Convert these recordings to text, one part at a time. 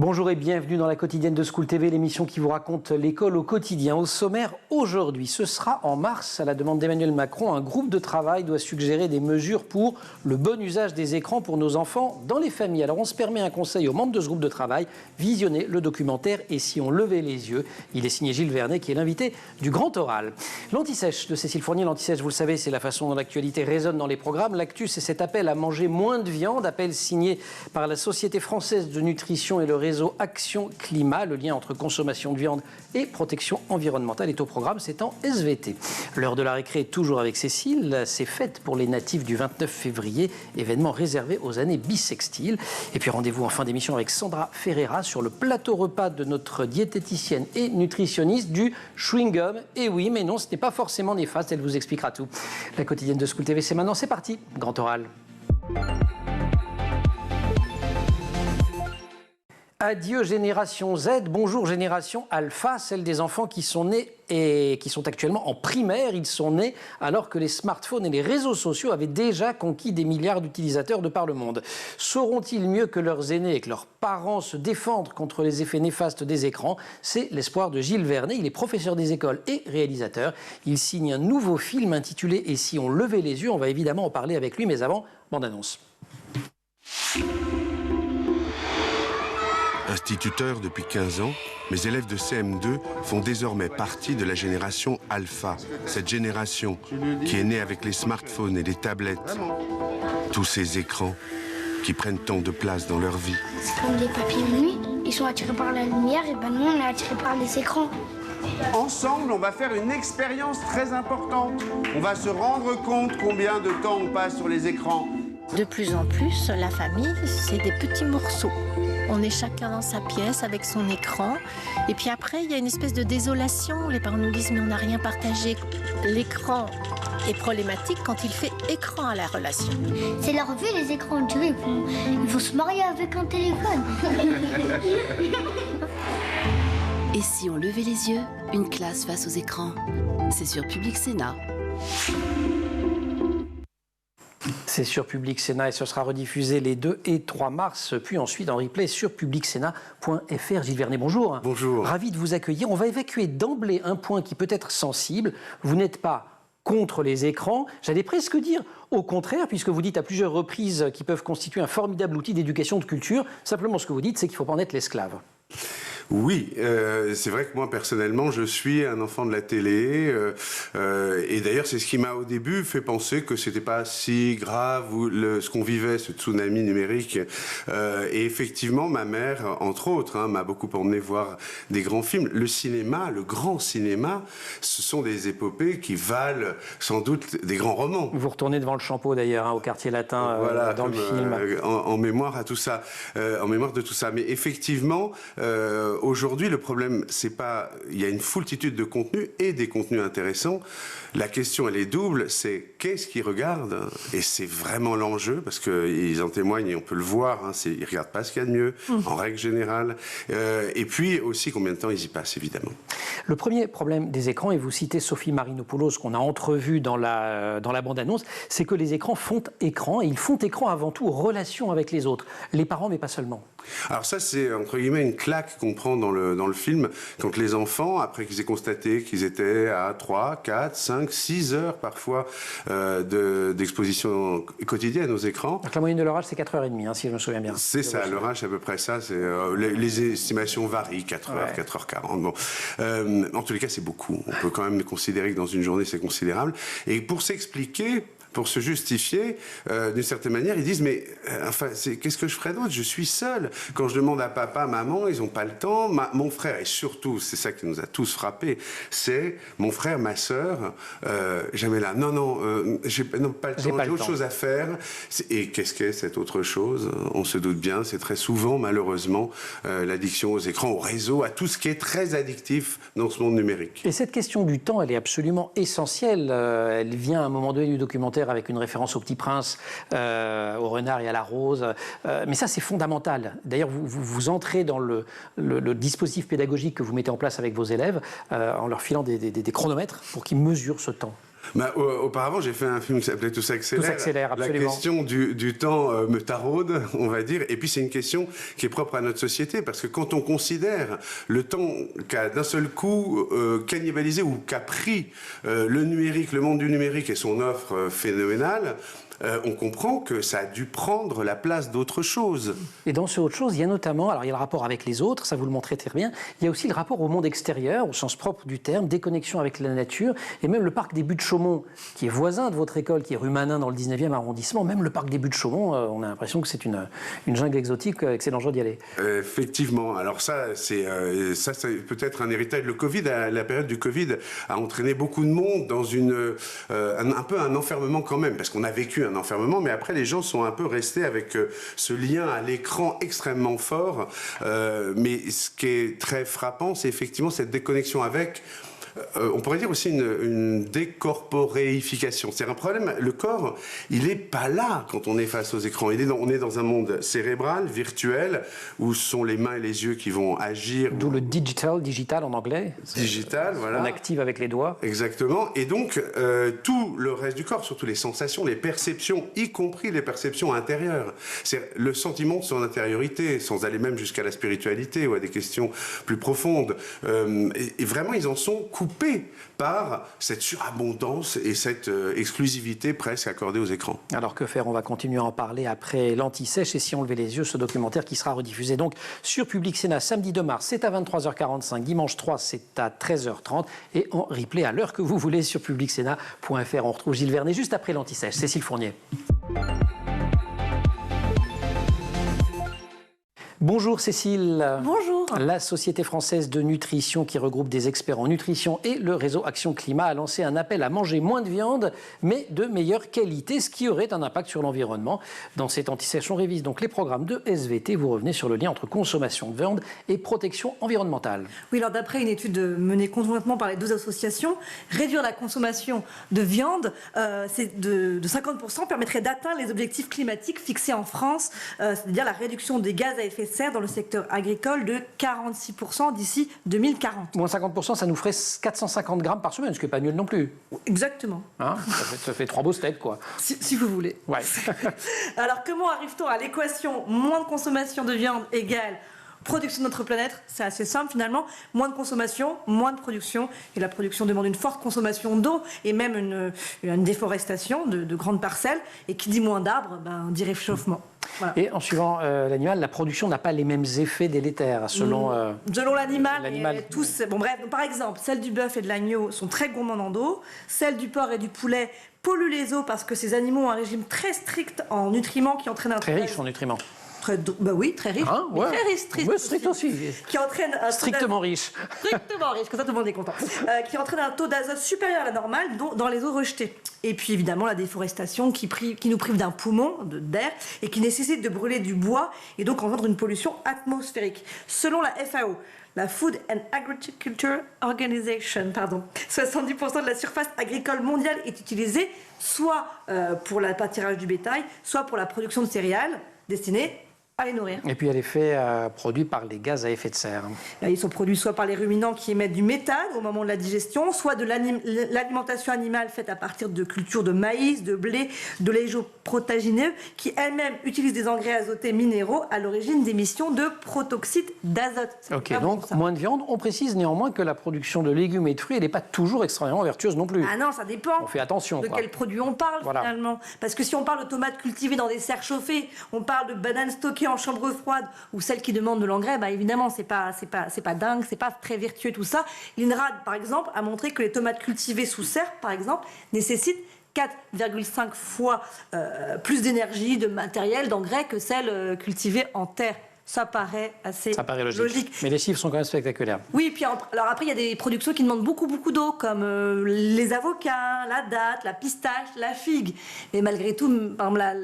Bonjour et bienvenue dans la quotidienne de School TV, l'émission qui vous raconte l'école au quotidien. Au sommaire, aujourd'hui, ce sera en mars, à la demande d'Emmanuel Macron, un groupe de travail doit suggérer des mesures pour le bon usage des écrans pour nos enfants dans les familles. Alors on se permet un conseil aux membres de ce groupe de travail, visionner le documentaire Et si on levait les yeux. Il est signé Gilles Vernet qui est l'invité du Grand Oral. L'Anti-Sèche de Cécile Fournier, l'Anti-Sèche, vous le savez, c'est la façon dont l'actualité résonne dans les programmes. L'actu, c'est cet appel à manger moins de viande, appel signé par la Société française de nutrition et le réseau Action Climat. Le lien entre consommation de viande et protection environnementale est au programme, c'est en SVT. L'heure de la récré est toujours avec Cécile. C'est fête pour les natifs du 29 février, événement réservé aux années bissextiles. Et puis rendez-vous en fin d'émission avec Sandra Ferreira sur le plateau repas de notre diététicienne et nutritionniste du chewing-gum. Et oui, mais non, ce n'est pas forcément néfaste, elle vous expliquera tout. La quotidienne de School TV, c'est maintenant, c'est parti, Grand Oral. Adieu génération Z, bonjour génération Alpha, celle des enfants qui sont nés et qui sont actuellement en primaire. Ils sont nés alors que les smartphones et les réseaux sociaux avaient déjà conquis des milliards d'utilisateurs de par le monde. Sauront-ils mieux que leurs aînés et que leurs parents se défendre contre les effets néfastes des écrans? C'est l'espoir de Gilles Vernet. Il est professeur des écoles et réalisateur. Il signe un nouveau film intitulé Et si on levait les yeux. On va évidemment en parler avec lui, mais avant, bande-annonce. Instituteur depuis 15 ans, mes élèves de CM2 font désormais partie de la génération Alpha. Cette génération qui est née avec les smartphones et les tablettes. Tous ces écrans qui prennent tant de place dans leur vie. C'est comme des papillons de nuit. Ils sont attirés par la lumière et ben nous on est attirés par les écrans. Ensemble, on va faire une expérience très importante. On va se rendre compte combien de temps on passe sur les écrans. De plus en plus, la famille, c'est des petits morceaux. On est chacun dans sa pièce avec son écran. Et puis après, il y a une espèce de désolation. Les parents nous disent, mais on n'a rien partagé. L'écran est problématique quand il fait écran à la relation. C'est leur vie, les écrans, on dirait. Ils vont se marier avec un téléphone. Et si on levait les yeux, une classe face aux écrans. C'est sur Public Sénat. C'est sur Public Sénat et ce sera rediffusé les 2 et 3 mars, puis ensuite en replay sur publicsénat.fr. Gilles Vernet, bonjour. Bonjour. Ravi de vous accueillir. On va évacuer d'emblée un point qui peut être sensible. Vous n'êtes pas contre les écrans, j'allais presque dire au contraire, puisque vous dites à plusieurs reprises qu'ils peuvent constituer un formidable outil d'éducation de culture. Simplement, ce que vous dites, c'est qu'il ne faut pas en être l'esclave. Oui, c'est vrai que moi personnellement je suis un enfant de la télé et d'ailleurs c'est ce qui m'a au début fait penser que c'était pas si grave ce qu'on vivait, ce tsunami numérique. Et effectivement ma mère entre autres m'a beaucoup emmené voir des grands films. Le cinéma, le grand cinéma, ce sont des épopées qui valent sans doute des grands romans. Vous retournez devant le Champeau d'ailleurs au Quartier Latin voilà, dans le film. En mémoire à tout ça, en mémoire de tout ça. Mais effectivement. Aujourd'hui, le problème, c'est pas... Il y a une foultitude de contenus et des contenus intéressants. La question, elle est double, c'est qu'est-ce qu'ils regardent? Et c'est vraiment l'enjeu, parce qu'ils en témoignent et on peut le voir, ils ne regardent pas ce qu'il y a de mieux, en règle générale. Et puis aussi, combien de temps ils y passent, évidemment. Le premier problème des écrans, et vous citez Sophie Marinopoulos, qu'on a entrevue dans la bande-annonce, c'est que les écrans font écran, et ils font écran avant tout aux relations avec les autres. Les parents, mais pas seulement. Alors ça, c'est entre guillemets une claque qu'on prend dans le film, quand les enfants, après qu'ils aient constaté qu'ils étaient à 3, 4, 5, 6 heures parfois d'exposition quotidienne aux écrans. Donc la moyenne de leur âge, c'est 4h30, si je me souviens bien. C'est ça, leur âge, c'est à peu près ça. Les estimations varient, 4h, 4h40. Bon. En tous les cas, c'est beaucoup. On peut quand même considérer que dans une journée, c'est considérable. Et pour s'expliquer... Pour se justifier, d'une certaine manière, ils disent mais qu'est-ce que je ferais d'autre? Je suis seul. Quand je demande à papa, maman, ils n'ont pas le temps. Mon frère, et surtout, c'est ça qui nous a tous frappés, c'est mon frère, ma sœur, jamais là. Non, j'ai pas le temps, j'ai autre chose à faire. Et qu'est-ce qu'est cette autre chose? On se doute bien, c'est très souvent, malheureusement, l'addiction aux écrans, aux réseaux, à tout ce qui est très addictif dans ce monde numérique. Et cette question du temps, elle est absolument essentielle. Elle vient à un moment donné du documentaire avec une référence au Petit Prince, au renard et à la rose. Mais ça, c'est fondamental. D'ailleurs, vous entrez dans le dispositif pédagogique que vous mettez en place avec vos élèves en leur filant des chronomètres pour qu'ils mesurent ce temps. Auparavant, j'ai fait un film qui s'appelait Tout s'accélère. Tout s'accélère, absolument. La question du temps me taraude, on va dire. Et puis, c'est une question qui est propre à notre société, parce que quand on considère le temps qu'a d'un seul coup cannibalisé ou qu'a pris le numérique, le monde du numérique et son offre phénoménale, on comprend que ça a dû prendre la place d'autre chose. Et dans ce autre chose, il y a notamment, alors il y a le rapport avec les autres, ça vous le montrez très bien, il y a aussi le rapport au monde extérieur, au sens propre du terme, déconnexion avec la nature, et même le parc des Buttes-Chaumont, qui est voisin de votre école, qui est rue Manin dans le 19e arrondissement, même le parc des Buttes-Chaumont, on a l'impression que c'est une jungle exotique, que c'est dangereux d'y aller. Effectivement, alors ça c'est peut-être un héritage. Le Covid, la période du Covid a entraîné beaucoup de monde dans un peu un enfermement quand même, parce qu'on a vécu un enfermement, mais après les gens sont un peu restés avec ce lien à l'écran extrêmement fort. Mais ce qui est très frappant, c'est effectivement cette déconnexion avec... on pourrait dire aussi une décorporéification. C'est un problème, le corps, il n'est pas là quand on est face aux écrans. On est dans un monde cérébral, virtuel, où ce sont les mains et les yeux qui vont agir. D'où le digital en anglais. Digital, voilà. On active avec les doigts. Exactement. Et donc, tout le reste du corps, surtout les sensations, les perceptions, y compris les perceptions intérieures. C'est le sentiment de son intériorité, sans aller même jusqu'à la spiritualité ou à des questions plus profondes. Et vraiment, ils en sont coupés par cette surabondance et cette exclusivité presque accordée aux écrans. Alors que faire? On va continuer à en parler après l'Anti-Sèche et Si on levait les yeux, ce documentaire qui sera rediffusé donc sur Public Sénat samedi 2 mars, c'est à 23h45, dimanche 3 c'est à 13h30 et en replay à l'heure que vous voulez sur publicsénat.fr. On retrouve Gilles Vernet juste après l'Anti-Sèche. Cécile Fournier. Bonjour Cécile. Bonjour. La Société française de nutrition qui regroupe des experts en nutrition et le réseau Action Climat a lancé un appel à manger moins de viande mais de meilleure qualité, ce qui aurait un impact sur l'environnement. Dans cet Anti-Sèche, on révise donc les programmes de SVT. Vous revenez sur le lien entre consommation de viande et protection environnementale. Oui, alors d'après une étude menée conjointement par les deux associations, réduire la consommation de viande de 50% permettrait d'atteindre les objectifs climatiques fixés en France, c'est-à-dire la réduction des gaz à effet de serre dans le secteur agricole de 46% d'ici 2040. Moins 50%, ça nous ferait 450 grammes par semaine, ce qui n'est pas nul non plus. Exactement. Hein, ça fait 3 beaux steaks, quoi. Si vous voulez. Ouais. Alors, comment arrive-t-on à l'équation moins de consommation de viande égale production de notre planète? C'est assez simple finalement. Moins de consommation, moins de production. Et la production demande une forte consommation d'eau et même une déforestation de grandes parcelles. Et qui dit moins d'arbres, dit réchauffement. Voilà. Et en suivant l'animal, la production n'a pas les mêmes effets délétères selon l'animal. Tous, par exemple, celles du bœuf et de l'agneau sont très gourmandes en eau. Celles du porc et du poulet polluent les eaux parce que ces animaux ont un régime très strict en nutriments qui entraîne un très riche en nutriments. Oui, très riche. Hein, ouais. Très strict aussi. Qui entraîne strictement riche. Strictement riche, comme ça tout le monde est content. Qui entraîne un taux d'azote supérieur à la normale dans les eaux rejetées. Et puis évidemment la déforestation qui nous prive d'un poumon, d'air, et qui nécessite de brûler du bois et donc engendre une pollution atmosphérique. Selon la FAO, la Food and Agriculture Organization, 70% de la surface agricole mondiale est utilisée soit pour le pâturage du bétail, soit pour la production de céréales destinées à les nourrir. Et puis il y a l'effet produit par les gaz à effet de serre. Ils sont produits soit par les ruminants qui émettent du méthane au moment de la digestion, soit de l'alimentation animale faite à partir de cultures de maïs, de blé, de légumes-protéagineux qui elles-mêmes utilisent des engrais azotés minéraux à l'origine d'émissions de protoxyde d'azote. Ok, donc moins de viande. On précise néanmoins que la production de légumes et de fruits, elle n'est pas toujours extrêmement vertueuse non plus. Ah non, ça dépend. On fait attention. De quel produit on parle finalement. Parce que si on parle de tomates cultivées dans des serres chauffées, on parle de bananes stockées en chambre froide ou celles qui demandent de l'engrais, évidemment c'est pas dingue, c'est pas très vertueux tout ça. L'INRAD par exemple a montré que les tomates cultivées sous serre par exemple nécessitent 4,5 fois plus d'énergie, de matériel, d'engrais que celles cultivées en terre. Ça paraît assez logique. Mais les chiffres sont quand même spectaculaires. Oui, puis alors après, il y a des productions qui demandent beaucoup d'eau, comme les avocats, la date, la pistache, la figue. Mais malgré tout, par exemple,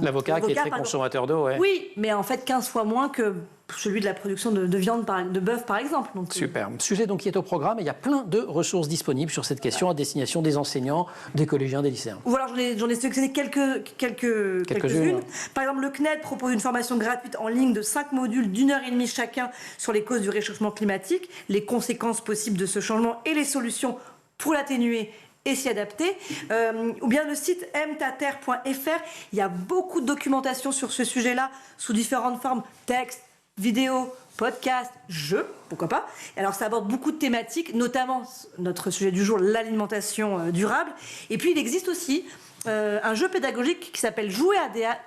l'avocat qui est très consommateur d'eau, ouais. Oui, mais en fait 15 fois moins que celui de la production de viande, de bœuf par exemple. Donc, super. Sujet donc qui est au programme et il y a plein de ressources disponibles sur cette question à destination des enseignants, des collégiens, des lycéens. Voilà, j'en ai sélectionné quelques-unes. Par exemple, le CNED propose une formation gratuite en ligne de 5 modules d'1h30 chacun sur les causes du réchauffement climatique, les conséquences possibles de ce changement et les solutions pour l'atténuer et s'y adapter. Ou bien le site aime-ta-terre.fr. Il y a beaucoup de documentation sur ce sujet-là, sous différentes formes, texte, vidéo, podcast, jeux, pourquoi pas. Alors ça aborde beaucoup de thématiques, notamment notre sujet du jour, l'alimentation durable. Et puis il existe aussi un jeu pédagogique qui s'appelle Jouer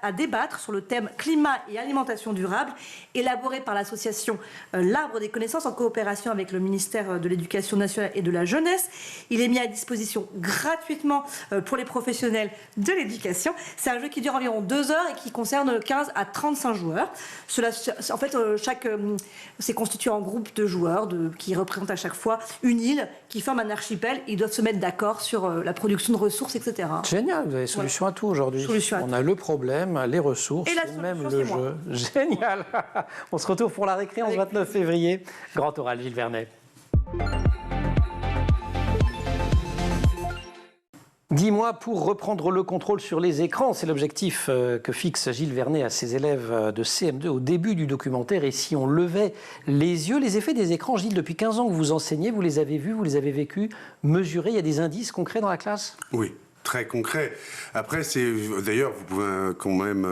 à débattre sur le thème climat et alimentation durable, élaboré par l'association L'Arbre des connaissances en coopération avec le ministère de l'Éducation nationale et de la jeunesse. Il est mis à disposition gratuitement pour les professionnels de l'éducation. C'est un jeu qui dure environ 2 heures et qui concerne 15 à 35 joueurs. En fait, c'est constitué en groupe de joueurs qui représentent à chaque fois une île qui forme un archipel. Ils doivent se mettre d'accord sur la production de ressources, etc. Génial, vous avez solution à tout aujourd'hui. On a le problème, les ressources, et même le jeu. Génial. On se retrouve pour la récré en 29 février. Grand oral, Gilles Vernet. Dis-moi, pour reprendre le contrôle sur les écrans, c'est l'objectif que fixe Gilles Vernet à ses élèves de CM2 au début du documentaire. Et si on levait les yeux, les effets des écrans, Gilles, depuis 15 ans que vous enseignez, vous les avez vus, vous les avez vécus, mesurés, il y a des indices concrets dans la classe ? Oui. Très concret. Après, d'ailleurs, vous pouvez quand même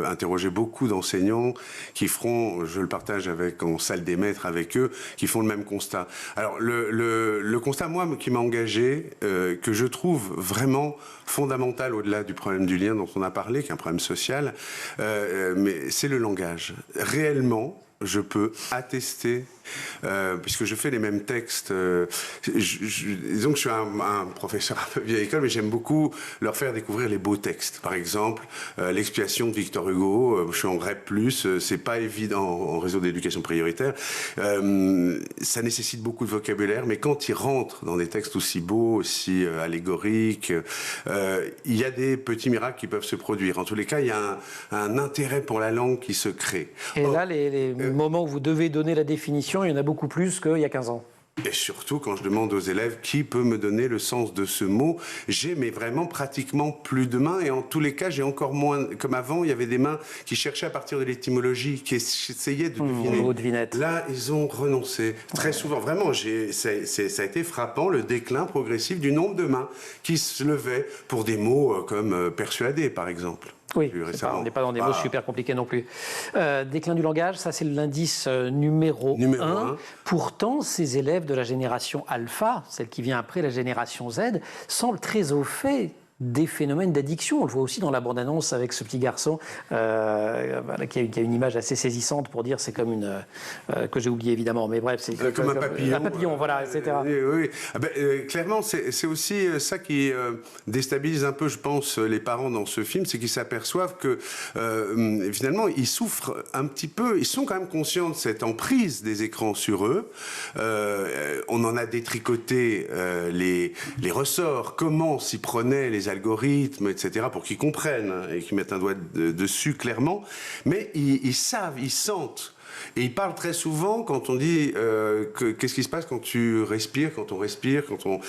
interroger beaucoup d'enseignants qui feront, je le partage en salle des maîtres avec eux, qui font le même constat. Alors, le constat, moi, qui m'a engagé, que je trouve vraiment fondamental au-delà du problème du lien dont on a parlé, qui est un problème social, mais c'est le langage. Réellement, je peux attester, puisque je fais les mêmes textes. Disons que je suis un professeur un peu vieille école, mais j'aime beaucoup leur faire découvrir les beaux textes. Par exemple, L'expiation de Victor Hugo. Je suis en REP+, c'est pas évident en réseau d'éducation prioritaire. Ça nécessite beaucoup de vocabulaire, mais quand ils rentrent dans des textes aussi beaux, aussi allégoriques, il y a des petits miracles qui peuvent se produire. En tous les cas, il y a un intérêt pour la langue qui se crée. Et là, les moments où vous devez donner la définition, il y en a beaucoup plus qu'il y a 15 ans. Et surtout, quand je demande aux élèves qui peut me donner le sens de ce mot, j'ai vraiment pratiquement plus de mains. Et en tous les cas, j'ai encore moins. Comme avant, il y avait des mains qui cherchaient à partir de l'étymologie, qui essayaient de deviner. Là, ils ont renoncé. Très souvent, vraiment, ça a été frappant, le déclin progressif du nombre de mains qui se levaient pour des mots comme persuader, par exemple. Oui, on n'est pas dans des mots super compliqués non plus. Déclin du langage, ça c'est l'indice numéro 1. Pourtant, ces élèves de la génération alpha, celle qui vient après la génération Z, semblent très au fait des phénomènes d'addiction. On le voit aussi dans la bande-annonce avec ce petit garçon qui a une image assez saisissante pour dire c'est comme une... que j'ai oublié évidemment, mais bref, c'est comme un papillon. Un papillon, voilà, etc. Oui. Clairement, c'est aussi ça qui déstabilise un peu, je pense, les parents dans ce film, c'est qu'ils s'aperçoivent que finalement, ils souffrent un petit peu, ils sont quand même conscients de cette emprise des écrans sur eux. On en a détricoté les ressorts, comment s'y prenaient les algorithmes, etc., pour qu'ils comprennent et qu'ils mettent un doigt dessus clairement, mais ils savent, ils sentent. Et ils parlent très souvent quand on dit qu'est-ce qui se passe quand tu respires, quand on respire, quand on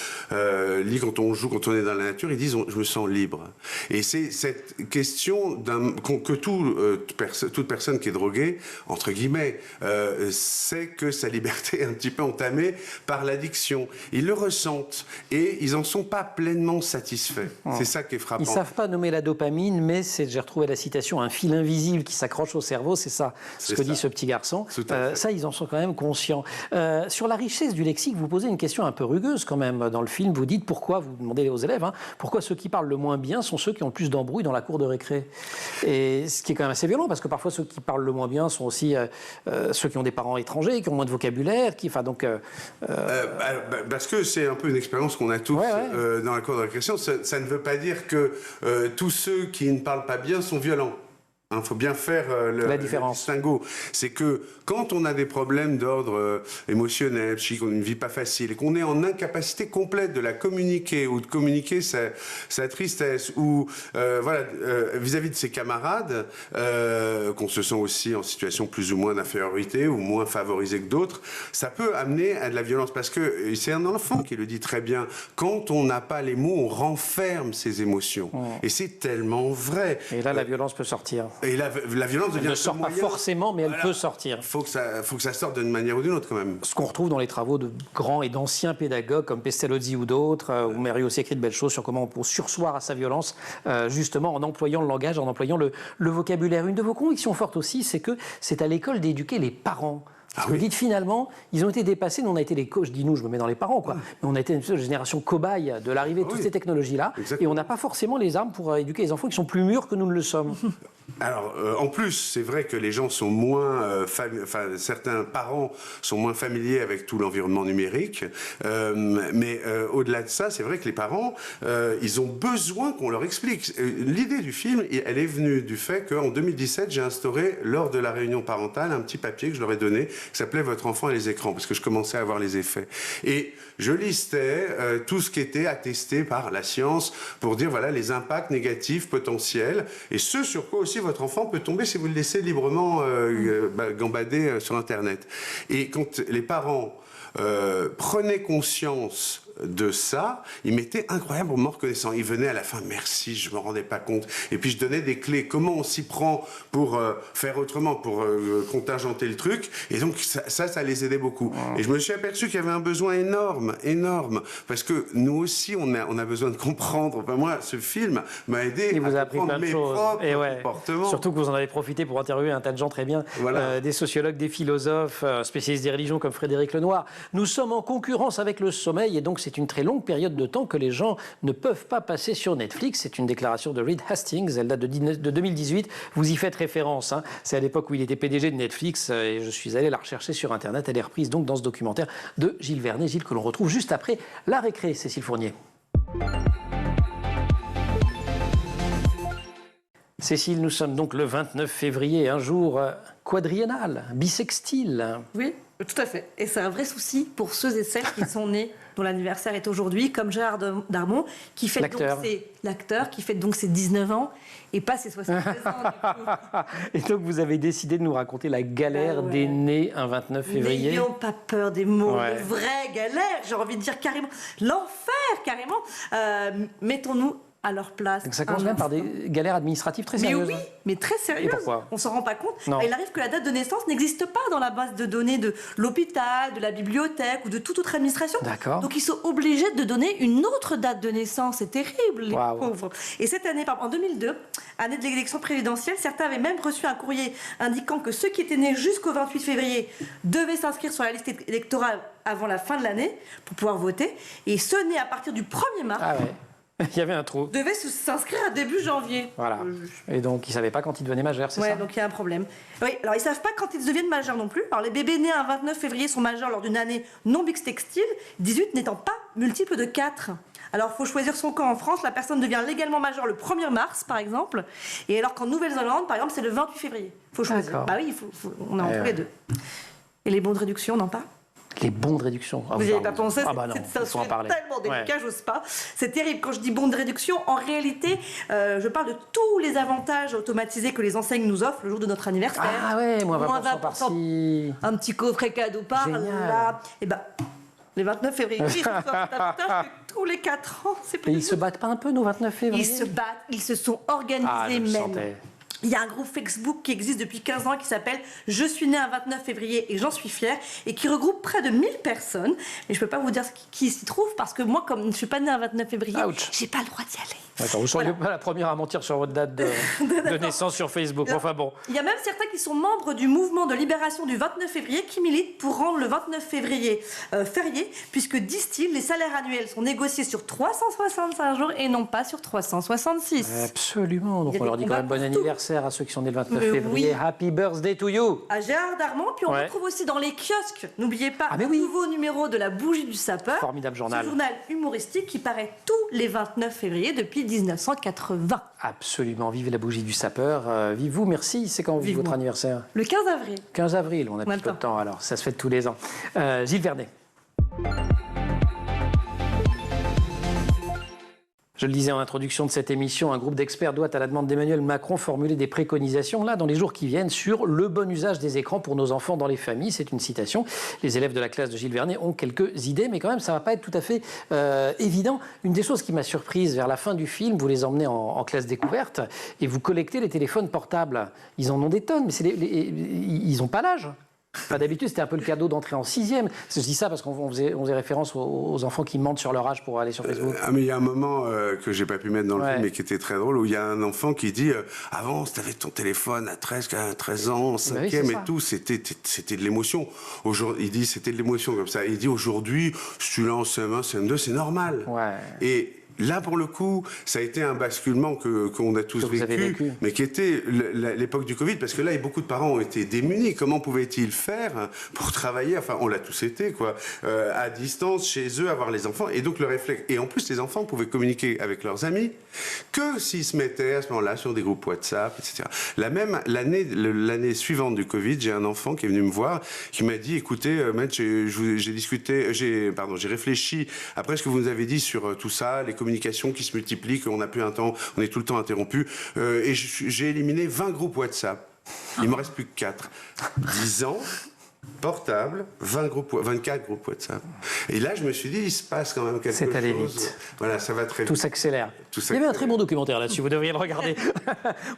lit, quand on joue, quand on est dans la nature. Ils disent je me sens libre. Et c'est cette question que toute personne qui est droguée, entre guillemets, sait que sa liberté est un petit peu entamée par l'addiction. Ils le ressentent et ils n'en sont pas pleinement satisfaits. C'est ça qui est frappant. Ils ne savent pas nommer la dopamine, mais j'ai retrouvé la citation, un fil invisible qui s'accroche au cerveau, c'est ça, ce que dit ce petit garçon. Ça, ils en sont quand même conscients. Sur la richesse du lexique, vous posez une question un peu rugueuse quand même dans le film. Vous dites vous demandez aux élèves, pourquoi ceux qui parlent le moins bien sont ceux qui ont le plus d'embrouilles dans la cour de récré. Et ce qui est quand même assez violent, parce que parfois ceux qui parlent le moins bien sont aussi ceux qui ont des parents étrangers, qui ont moins de vocabulaire, parce que c'est un peu une expérience qu'on a tous dans la cour de récréation. Ça ne veut pas dire que tous ceux qui ne parlent pas bien sont violents. Il faut bien faire le distinguo. C'est que quand on a des problèmes d'ordre émotionnel, psychique, qu'on a une vie pas facile, et qu'on est en incapacité complète de la communiquer, ou de communiquer sa tristesse, ou vis-à-vis de ses camarades, qu'on se sent aussi en situation plus ou moins d'infériorité, ou moins favorisé que d'autres, ça peut amener à de la violence. Parce que c'est un enfant qui le dit très bien, quand on n'a pas les mots, on renferme ses émotions. Et c'est tellement vrai. Et là, la violence peut sortir. Et la violence devient Elle ne sort pas forcément, mais elle peut sortir. Faut que ça sorte d'une manière ou d'une autre, quand même. Ce qu'on retrouve dans les travaux de grands et d'anciens pédagogues comme Pestalozzi ou d'autres, où Mary aussi écrit de belles choses sur comment on peut surseoir à sa violence, justement en employant le langage, en employant le vocabulaire. Une de vos convictions fortes aussi, c'est que c'est à l'école d'éduquer les parents. Parce que vous dites finalement, ils ont été dépassés, nous on a été je dis nous, je me mets dans les parents, quoi. Mais on a été une génération cobaye de l'arrivée de toutes ces technologies-là, et on n'a pas forcément les armes pour éduquer les enfants qui sont plus mûrs que nous ne le sommes. Alors, en plus, c'est vrai que les gens sont moins, certains parents sont moins familiers avec tout l'environnement numérique, mais au-delà de ça, c'est vrai que les parents, ils ont besoin qu'on leur explique. L'idée du film, elle est venue du fait qu'en 2017, j'ai instauré, lors de la réunion parentale, un petit papier que je leur ai donné, qui s'appelait « Votre enfant et les écrans », parce que je commençais à avoir les effets. Et je listais tout ce qui était attesté par la science pour dire, voilà, les impacts négatifs potentiels, et ce sur quoi aussi votre enfant peut tomber si vous le laissez librement gambader sur Internet. Et quand les parents prenaient conscience de ça, ils m'étaient incroyablement reconnaissants. Ils venaient à la fin, merci, je ne me rendais pas compte. Et puis je donnais des clés, comment on s'y prend pour faire autrement, pour contingenter le truc. Et donc ça les aidait beaucoup. Et je me suis aperçu qu'il y avait un besoin énorme, parce que nous aussi, on a besoin de comprendre. Enfin, moi, ce film m'a aidé à comprendre mes propres comportements. Surtout que vous en avez profité pour interviewer un tas de gens très bien, des sociologues, des philosophes, spécialistes des religions comme Frédéric Lenoir. Nous sommes en concurrence avec le sommeil, et donc c'est une très longue période de temps que les gens ne peuvent pas passer sur Netflix. C'est une déclaration de Reed Hastings, elle date de 2018. Vous y faites référence. Hein. C'est à l'époque où il était PDG de Netflix et je suis allé la rechercher sur Internet. Elle est reprise donc dans ce documentaire de Gilles Vernet. Gilles, que l'on retrouve juste après la récré. Cécile Fournier. Cécile, nous sommes donc le 29 février, un jour quadriennal, bissextile. Oui, tout à fait. Et c'est un vrai souci pour ceux et celles qui sont nés, dont l'anniversaire est aujourd'hui, comme Gérard Darmon, qui fête l'acteur, qui fête donc ses 19 ans et pas ses 73 ans. Et donc vous avez décidé de nous raconter la galère des nés un 29 février. N'ayons pas peur des mots, de vraie galère, j'ai envie de dire carrément, l'enfer carrément. Mettons-nous à leur place. Donc ça commence même par des galères administratives très sérieuses. Mais oui, mais très sérieuses. Et pourquoi ? On s'en rend pas compte. Non. Il arrive que la date de naissance n'existe pas dans la base de données de l'hôpital, de la bibliothèque ou de toute autre administration. D'accord. Donc ils sont obligés de donner une autre date de naissance. C'est terrible, les pauvres. Et cette année, en 2002, année de l'élection présidentielle, certains avaient même reçu un courrier indiquant que ceux qui étaient nés jusqu'au 28 février devaient s'inscrire sur la liste électorale avant la fin de l'année pour pouvoir voter. Et ceux nés à partir du 1er mars... Ah ouais. Il y avait un trou. Devait s'inscrire à début janvier. Voilà. Et donc, ils ne savaient pas quand ils devenaient majeurs, c'est ça ? Oui, donc il y a un problème. Oui, alors ils ne savent pas quand ils deviennent majeurs non plus. Alors les bébés nés un 29 février sont majeurs lors d'une année non bissextile, 18 n'étant pas multiple de 4. Alors, il faut choisir son camp. En France, la personne devient légalement majeure le 1er mars, par exemple. Et alors qu'en Nouvelle-Zélande, par exemple, c'est le 28 février. Il faut choisir. Bah oui, on est entre les deux. Et les bons de réduction, non pas ? Les bons de réduction. Vous n'y avez pas pensé, non, c'est un sujet tellement délicat, j'ose pas. C'est terrible. Quand je dis bons de réduction, en réalité, je parle de tous les avantages automatisés que les enseignes nous offrent le jour de notre anniversaire. Ah ouais, moins 20% par-ci. Un petit coffret cadeau par là. Et ben, les 29 février, ils offrent davantage que tous les 4 ans. Et ils se battent pas un peu, nos 29 février ? Ils se battent, ils se sont organisés même. Il y a un groupe Facebook qui existe depuis 15 ans qui s'appelle « Je suis né un 29 février et j'en suis fier » et qui regroupe près de 1000 personnes. Mais je ne peux pas vous dire qui s'y trouve parce que moi, comme je ne suis pas né un 29 février, j'ai pas le droit d'y aller. D'accord, vous ne seriez pas la première à mentir sur votre date de naissance sur Facebook. Enfin bon. Il y a même certains qui sont membres du mouvement de libération du 29 février qui militent pour rendre le 29 février férié, puisque, disent-ils, les salaires annuels sont négociés sur 365 jours et non pas sur 366. Absolument. Donc on leur dit quand même bon anniversaire à ceux qui sont nés le 29 février. Happy birthday to you. À Gérard Darmon, puis on retrouve aussi dans les kiosques, n'oubliez pas, un nouveau numéro de la Bougie du sapeur. Formidable journal. Ce journal humoristique qui paraît tous les 29 février depuis 1980. Absolument. Vive la Bougie du sapeur. Vive vous, merci. C'est quand vive votre anniversaire ? Le 15 avril. 15 avril, on a plus peu de temps alors. Ça se fait tous les ans. Gilles Vernet. Je le disais en introduction de cette émission, un groupe d'experts doit, à la demande d'Emmanuel Macron, formuler des préconisations, là, dans les jours qui viennent, sur le bon usage des écrans pour nos enfants dans les familles. C'est une citation. Les élèves de la classe de Gilles Vernet ont quelques idées, mais quand même, ça ne va pas être tout à fait évident. Une des choses qui m'a surprise, vers la fin du film, vous les emmenez en classe découverte et vous collectez les téléphones portables. Ils en ont des tonnes, mais ils n'ont pas l'âge. Enfin, d'habitude, c'était un peu le cadeau d'entrée en 6e. Je dis ça parce qu'on faisait référence aux enfants qui mentent sur leur âge pour aller sur Facebook. Mais il y a un moment que j'ai pas pu mettre dans le film, mais qui était très drôle, où il y a un enfant qui dit avant, tu avais ton téléphone à 13 ans, en 5e et tout, c'était de l'émotion. Il dit c'était de l'émotion comme ça. Il dit aujourd'hui, si tu l'as en CM1, CM2, c'est normal. Ouais. Et là, pour le coup, ça a été un basculement qu'on a tous vécu, mais qui était l'époque du Covid, parce que là, beaucoup de parents ont été démunis. Comment pouvaient-ils faire pour travailler? Enfin, on l'a tous été, quoi, à distance, chez eux, avoir les enfants. Et donc, le réflexe. Et en plus, les enfants pouvaient communiquer avec leurs amis que s'ils se mettaient à ce moment-là sur des groupes WhatsApp, etc. L'année suivante du Covid, j'ai un enfant qui est venu me voir, qui m'a dit, écoutez, maître, j'ai réfléchi après ce que vous nous avez dit sur tout ça, les communications qui se multiplient, qu'on n'a plus un temps, on est tout le temps interrompu. Et j'ai éliminé 20 groupes WhatsApp. Il ne me reste plus que 4. 10 ans, portable, 24 groupes WhatsApp. Et là, je me suis dit, il se passe quand même quelque chose. C'est allé vite. Voilà, ça va très vite. Tout s'accélère. Il y avait un très bon documentaire là-dessus, vous devriez le regarder.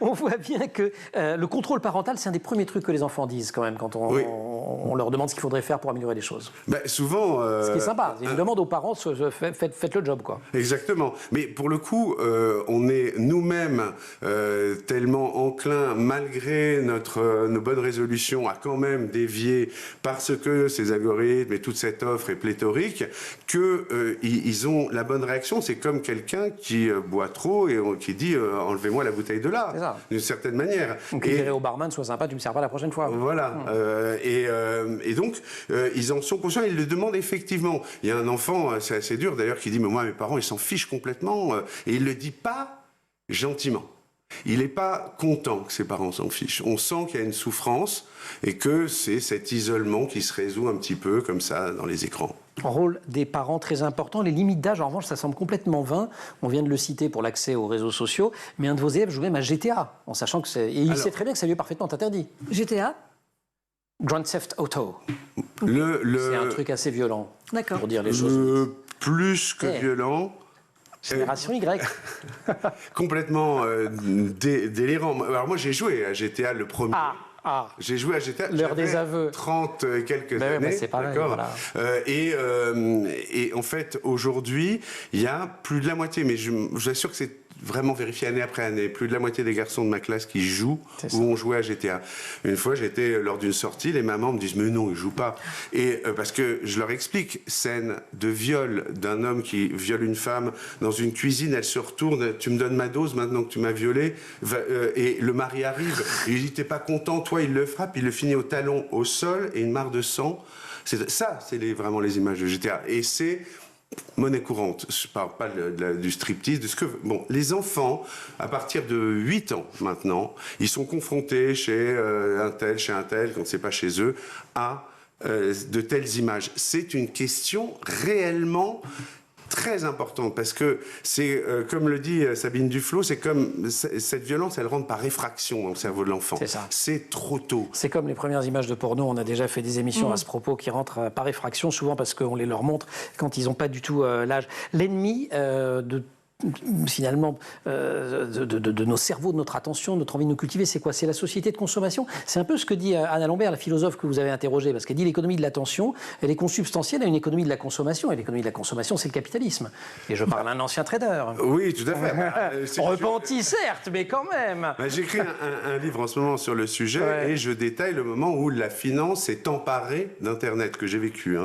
On voit bien que le contrôle parental, c'est un des premiers trucs que les enfants disent quand même, quand on leur demande ce qu'il faudrait faire pour améliorer les choses. Souvent... ce qui est sympa, c'est une demande aux parents, faites le job, quoi. Exactement. Mais pour le coup, on est nous-mêmes tellement enclins, malgré nos bonnes résolutions, à quand même dévier parce que ces algorithmes et toute cette offre est pléthorique, qu'ils ont la bonne réaction. C'est comme quelqu'un qui boit trop et qui dit enlevez-moi la bouteille de là, d'une certaine manière. Donc, qui dirait au barman, sois sympa, tu me sers pas la prochaine fois. Voilà. Et donc, ils en sont conscients, ils le demandent effectivement. Il y a un enfant, c'est assez dur d'ailleurs, qui dit mais moi, mes parents, ils s'en fichent complètement. Et il le dit pas gentiment. Il n'est pas content que ses parents s'en fichent. On sent qu'il y a une souffrance et que c'est cet isolement qui se résout un petit peu comme ça dans les écrans. Rôle des parents très important. Les limites d'âge, en revanche, ça semble complètement vain. On vient de le citer pour l'accès aux réseaux sociaux, mais un de vos élèves joue même à GTA, en sachant que c'est... Et il sait très bien que ça lui est parfaitement interdit. GTA Grand Theft Auto. C'est un truc assez violent, pour dire les choses. Plus que violent... Génération Y. Complètement délirant. Alors moi, j'ai joué à GTA le premier. J'ai joué à GTA. L'heure des aveux. 30 et quelques années. C'est pareil, voilà. Et en fait, aujourd'hui, il y a plus de la moitié, mais je vous assure que c'est vraiment vérifié année après année, plus de la moitié des garçons de ma classe qui jouent ou ont joué à GTA. Une fois, j'étais lors d'une sortie, les mamans me disent mais non, ils jouent pas. Et parce que je leur explique, scène de viol d'un homme qui viole une femme dans une cuisine, elle se retourne, tu me donnes ma dose maintenant que tu m'as violée, et le mari arrive, il dit t'es pas content, toi il le frappe, il le finit au talon au sol et une mare de sang. Ça, c'est vraiment les images de GTA. Et c'est monnaie courante. Je ne parle pas du striptease, de ce que... Bon, les enfants, à partir de 8 ans maintenant, ils sont confrontés chez un tel, quand c'est pas chez eux, à de telles images. C'est une question réellement très importante parce que c'est, comme le dit Sabine Duflot, c'est comme cette violence, elle rentre par effraction dans le cerveau de l'enfant. C'est ça. C'est trop tôt. C'est comme les premières images de porno. On a déjà fait des émissions à ce propos qui rentrent par effraction, souvent parce qu'on les leur montre quand ils n'ont pas du tout l'âge. L'ennemi finalement de nos cerveaux, de notre attention, de notre envie de nous cultiver, c'est quoi? C'est la société de consommation. C'est un peu ce que dit Anna Lambert, la philosophe que vous avez interrogée, parce qu'elle dit l'économie de l'attention, elle est consubstantielle à une économie de la consommation, et l'économie de la consommation, c'est le capitalisme. Et je parle à un ancien trader. Oui, tout à fait. Repenti, certes, mais quand même. J'écris un livre en ce moment sur le sujet, et je détaille le moment où la finance s'est emparée d'Internet, que j'ai vécu.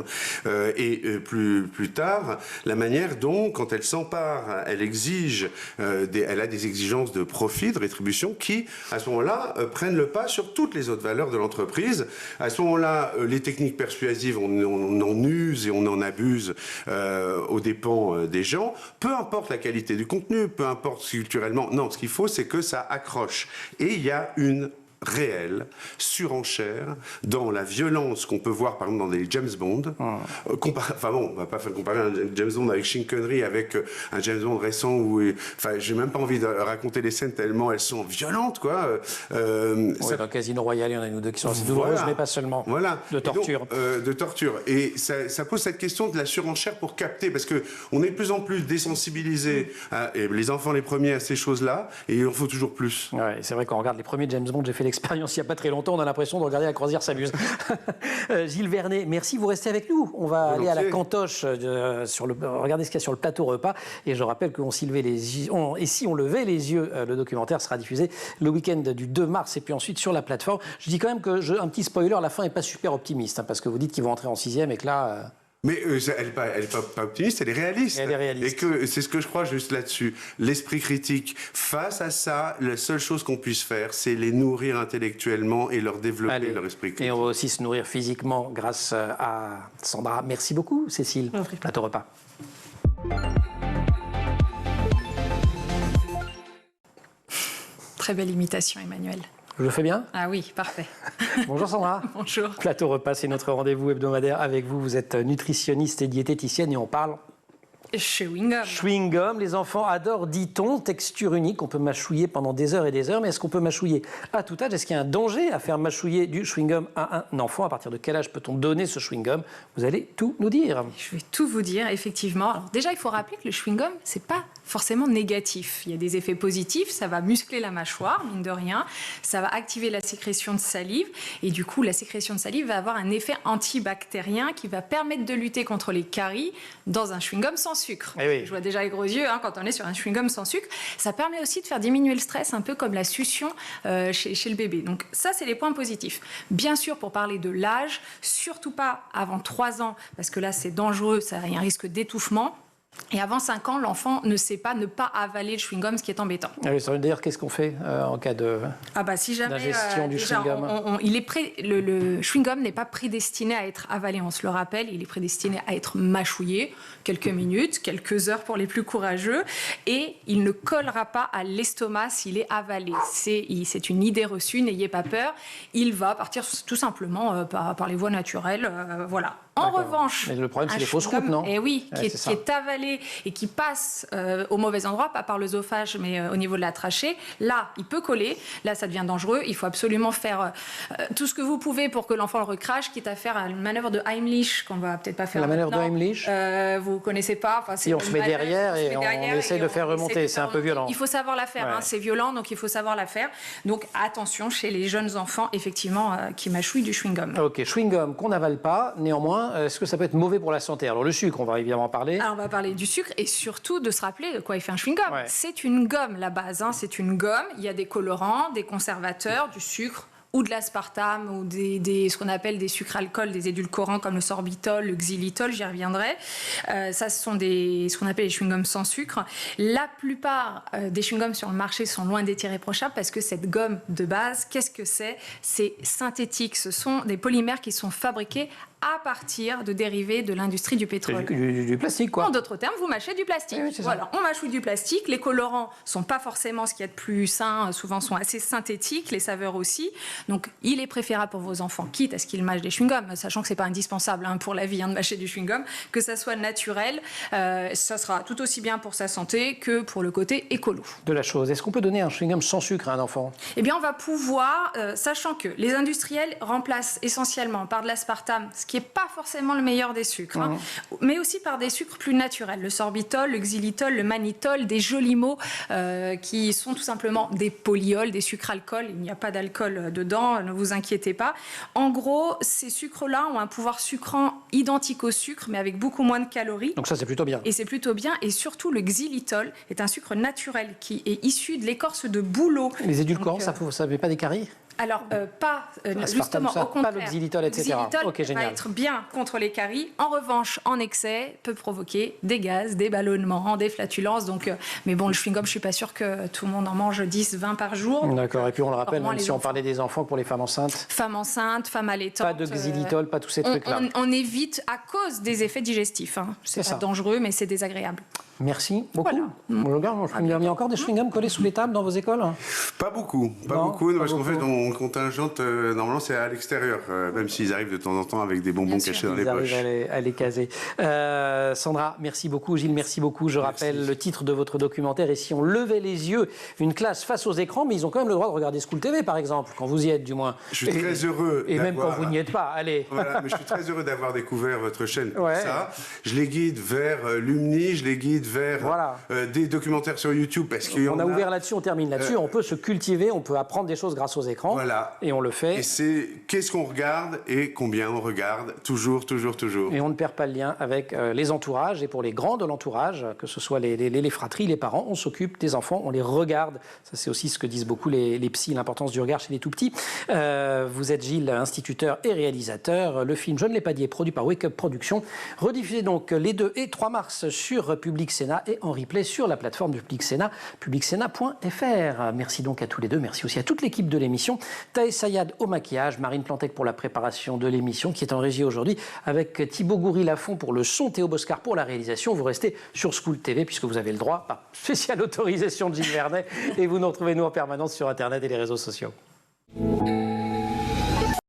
Et plus tard, la manière dont, quand elle s'empare, elle a des exigences de profit, de rétribution, qui, à ce moment-là, prennent le pas sur toutes les autres valeurs de l'entreprise. À ce moment-là, les techniques persuasives, on en use et on en abuse aux dépens des gens. Peu importe la qualité du contenu, peu importe culturellement. Non, ce qu'il faut, c'est que ça accroche. Et il y a une réelle surenchère dans la violence qu'on peut voir par exemple dans des James Bond. Enfin bon, on va pas faire comparer un James Bond avec Sean Connery avec un James Bond récent où, enfin, j'ai même pas envie de raconter les scènes tellement elles sont violentes, quoi. Dans Casino Royale, il y en a une ou deux qui sont assez douloureuses, mais pas seulement. De torture. De torture. Et ça pose cette question de la surenchère pour capter, parce que on est de plus en plus désensibilisés, et les enfants les premiers, à ces choses-là, et il en faut toujours plus. Ouais, c'est vrai qu'on regarde les premiers James Bond, j'ai fait l'expérience il n'y a pas très longtemps, on a l'impression de regarder La croisière s'amuse. Gilles Vernet, merci, vous restez avec nous. On va aller à la cantoche, regarder ce qu'il y a sur le plateau repas, et je rappelle qu'on s'y levait les yeux, et si on levait les yeux, le documentaire sera diffusé le week-end du 2 mars, et puis ensuite sur la plateforme. Je dis quand même que, un petit spoiler, la fin n'est pas super optimiste, hein, parce que vous dites qu'ils vont entrer en 6e et que là... Mais elle n'est pas optimiste, elle est réaliste. Elle est réaliste. Et que c'est ce que je crois juste là-dessus. L'esprit critique, face à ça, la seule chose qu'on puisse faire, c'est les nourrir intellectuellement et leur développer leur esprit critique. Et on va aussi se nourrir physiquement grâce à Sandra. Merci beaucoup, Cécile. Plateau repas. Très belle imitation, Emmanuel. Je le fais bien ? Ah oui, parfait. Bonjour Sandra. Bonjour. Plateau repas, c'est notre rendez-vous hebdomadaire avec vous. Vous êtes nutritionniste et diététicienne et on parle... Chewing-gum. Chewing-gum, les enfants adorent, dit-on, texture unique. On peut mâchouiller pendant des heures et des heures, mais est-ce qu'on peut mâchouiller à tout âge ? Est-ce qu'il y a un danger à faire mâchouiller du chewing-gum à un enfant ? À partir de quel âge peut-on donner ce chewing-gum ? Vous allez tout nous dire. Je vais tout vous dire, effectivement. Alors déjà, il faut rappeler que le chewing-gum, c'est pas forcément négatif. Il y a des effets positifs, ça va muscler la mâchoire, mine de rien, ça va activer la sécrétion de salive, et du coup, la sécrétion de salive va avoir un effet antibactérien qui va permettre de lutter contre les caries dans un chewing-gum sans sucre. Oui. Je vois déjà les gros yeux quand on est sur un chewing-gum sans sucre. Ça permet aussi de faire diminuer le stress, un peu comme la succion chez le bébé. Donc ça, c'est les points positifs. Bien sûr, pour parler de l'âge, surtout pas avant 3 ans, parce que là, c'est dangereux, ça a un risque d'étouffement. Et avant 5 ans, l'enfant ne sait pas ne pas avaler le chewing-gum, ce qui est embêtant. Ah oui, ça veut dire qu'est-ce qu'on fait en cas de si jamais, d'ingestion du chewing-gum le chewing-gum n'est pas prédestiné à être avalé, on se le rappelle, il est prédestiné à être mâchouillé, quelques minutes, quelques heures pour les plus courageux, et il ne collera pas à l'estomac s'il est avalé. C'est une idée reçue, n'ayez pas peur, il va partir tout simplement par les voies naturelles, voilà. En revanche, mais le problème, c'est les fausses routes, non ? Eh oui, qui est avalé et qui passe au mauvais endroit, pas par l'œsophage, mais au niveau de la trachée. Là, il peut coller. Là, ça devient dangereux. Il faut absolument faire tout ce que vous pouvez pour que l'enfant le recrache, quitte à faire une manœuvre de Heimlich, qu'on va peut-être pas faire maintenant. La manœuvre de Heimlich vous connaissez pas. Si on se met derrière et on essaie de faire remonter, c'est un peu violent. Il faut savoir la faire, c'est violent, donc il faut savoir la faire. Donc attention chez les jeunes enfants, effectivement, qui mâchouillent du chewing-gum. Ok, chewing-gum qu'on n'avale pas, néanmoins, est-ce que ça peut être mauvais pour la santé ? Alors le sucre, on va évidemment en parler. Alors on va parler du sucre et surtout de se rappeler de quoi il fait un chewing-gum. C'est une gomme, la base, c'est une gomme. Il y a des colorants, des conservateurs, du sucre ou de l'aspartame ou ce qu'on appelle des sucres alcools, des édulcorants comme le sorbitol, le xylitol, j'y reviendrai. Ça, ce sont ce qu'on appelle les chewing-gums sans sucre. La plupart des chewing-gums sur le marché sont loin d'être irréprochables parce que cette gomme de base, qu'est-ce que c'est ? C'est synthétique. Ce sont des polymères qui sont fabriqués à partir de dérivés de l'industrie du pétrole. Du plastique, quoi. En d'autres termes, vous mâchez du plastique. Oui, voilà, on mâchouille du plastique. Les colorants sont pas forcément ce qu'il y a de plus sain, souvent sont assez synthétiques, les saveurs aussi. Donc, il est préférable pour vos enfants, quitte à ce qu'ils mâchent des chewing-gums, sachant que c'est pas indispensable pour la vie de mâcher du chewing-gum, que ça soit naturel. Ça sera tout aussi bien pour sa santé que pour le côté écolo. De la chose. Est-ce qu'on peut donner un chewing-gum sans sucre à un enfant ? Eh bien, on va pouvoir, sachant que les industriels remplacent essentiellement par de l'aspartame, ce qui n'est pas forcément le meilleur des sucres, mais aussi par des sucres plus naturels, le sorbitol, le xylitol, le mannitol, des jolis mots qui sont tout simplement des polyols, des sucres alcool. Il n'y a pas d'alcool dedans, ne vous inquiétez pas. En gros, ces sucres-là ont un pouvoir sucrant identique au sucre, mais avec beaucoup moins de calories. Donc ça, c'est plutôt bien. Et c'est plutôt bien. Et surtout, le xylitol est un sucre naturel qui est issu de l'écorce de bouleau. Les édulcorants, ça ne fait pas des caries ? Alors, justement, au contraire. Pas le xylitol, etc. Le xylitol va être bien contre les caries. En revanche, en excès, peut provoquer des gaz, des ballonnements, des flatulences. Donc, mais bon, le chewing-gum, je ne suis pas sûre que tout le monde en mange 10, 20 par jour. D'accord. Et puis, on le rappelle, même si on parlait des enfants, pour les femmes enceintes. Femmes enceintes, femmes allaitantes. Pas de xylitol, pas tous ces trucs-là. On évite à cause des effets digestifs. C'est pas dangereux, mais c'est désagréable. Merci beaucoup. Voilà. Il y a encore des chewing-gums collés sous les tables dans vos écoles ? Pas beaucoup, parce qu'en fait, on contingente, normalement, c'est à l'extérieur, même s'ils arrivent de temps en temps avec des bonbons cachés dans les poches. À les caser. Sandra, merci beaucoup. Gilles, merci beaucoup. Je rappelle le titre de votre documentaire, Et si on levait les yeux, une classe face aux écrans, mais ils ont quand même le droit de regarder School TV, par exemple, quand vous y êtes, du moins. Je suis très heureux. Et même quand vous n'y êtes pas, allez. Voilà, mais je suis très heureux d'avoir découvert votre chaîne pour ça. Je les guide vers Lumni, je les guide vers des documentaires sur YouTube, parce qu'il y en a... On a ouvert là-dessus, on termine là-dessus. On peut se cultiver, on peut apprendre des choses grâce aux écrans. Voilà. Et on le fait. Et c'est qu'est-ce qu'on regarde et combien on regarde. Toujours. Et on ne perd pas le lien avec les entourages. Et pour les grands de l'entourage, que ce soit les fratries, les parents, on s'occupe des enfants, on les regarde. Ça, c'est aussi ce que disent beaucoup les psys, l'importance du regard chez les tout-petits. Vous êtes Gilles, instituteur et réalisateur. Le film, je ne l'ai pas dit, est produit par Wake Up Productions. Rediffusé donc les 2 et 3 mars sur Public Sénat et en replay sur la plateforme du Public Sénat, publicsénat.fr. Merci donc à tous les deux. Merci aussi à toute l'équipe de l'émission. Taï Sayad au maquillage, Marine Plantec pour la préparation de l'émission qui est en régie aujourd'hui avec Thibaut Goury-Lafont pour le son, Théo Boscar pour la réalisation. Vous restez sur School TV puisque vous avez le droit, par spéciale autorisation de Gilles Vernet, et vous nous retrouvez nous en permanence sur Internet et les réseaux sociaux.